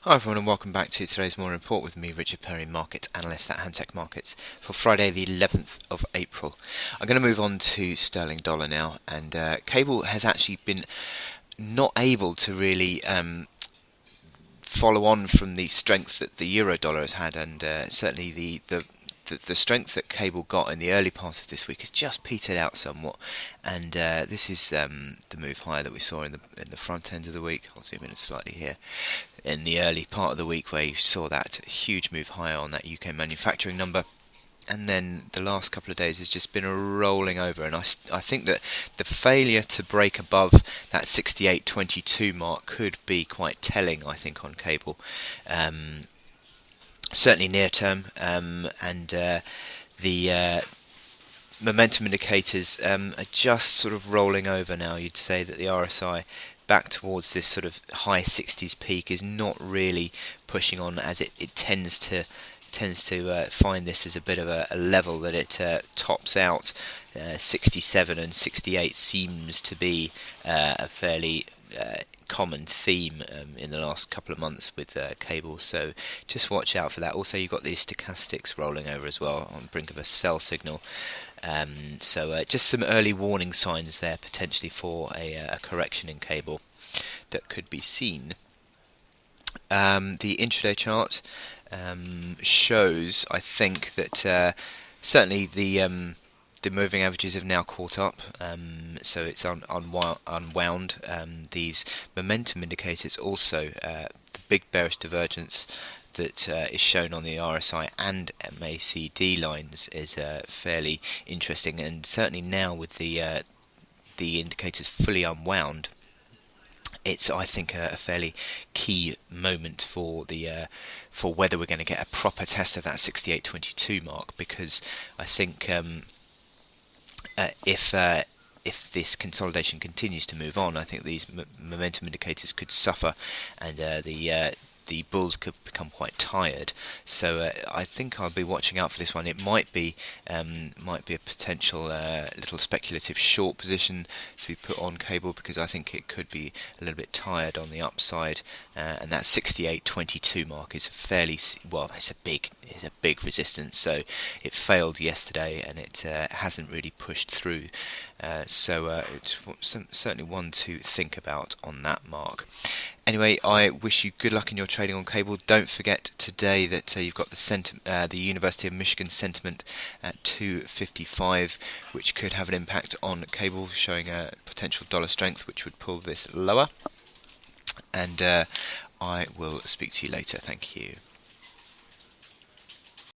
Hi everyone and welcome back to today's morning report with me, Richard Perry, market analyst at Hantech Markets for Friday the 11th of April. I'm going to move on to sterling dollar now, and cable has actually been not able to really follow on from the strength that the euro dollar has had, and certainly the strength that cable got in the early part of this week has just petered out somewhat, and this is the move higher that we saw in the front end of the week. I'll zoom in slightly here. In the early part of the week, where you saw that huge move higher on that UK manufacturing number, and then the last couple of days has just been a rolling over, and I think that the failure to break above that 68.22 mark could be quite telling, I think, on cable. Certainly near term, and the momentum indicators are just sort of rolling over now. You'd say that the RSI back towards this sort of high 60s peak is not really pushing on, as it tends to find this as a bit of a level that it tops out. 67 and 68 seems to be a fairly common theme in the last couple of months with cable, so just watch out for that. Also, you've got these stochastics rolling over as well on the brink of a sell signal. So just some early warning signs there potentially for a correction in cable that could be seen. The intraday chart shows, I think, that certainly the moving averages have now caught up, so it's unwound. These momentum indicators also, the big bearish divergence that is shown on the RSI and MACD lines is fairly interesting, and certainly now with the indicators fully unwound, it's, I think, a fairly key moment for for whether we're going to get a proper test of that 68.22 mark, because I think if this consolidation continues to move on, I think these momentum indicators could suffer, and the bulls could become quite tired. So I think I'll be watching out for this one. It might be a potential little speculative short position to be put on cable, because I think it could be a little bit tired on the upside, and that 68.22 mark is fairly well. It's a big resistance. So it failed yesterday, and it hasn't really pushed through. So it's certainly one to think about on that mark. Anyway, I wish you good luck in your trading on cable. Don't forget today that you've got the University of Michigan sentiment at 255, which could have an impact on cable, showing a potential dollar strength, which would pull this lower. And I will speak to you later. Thank you.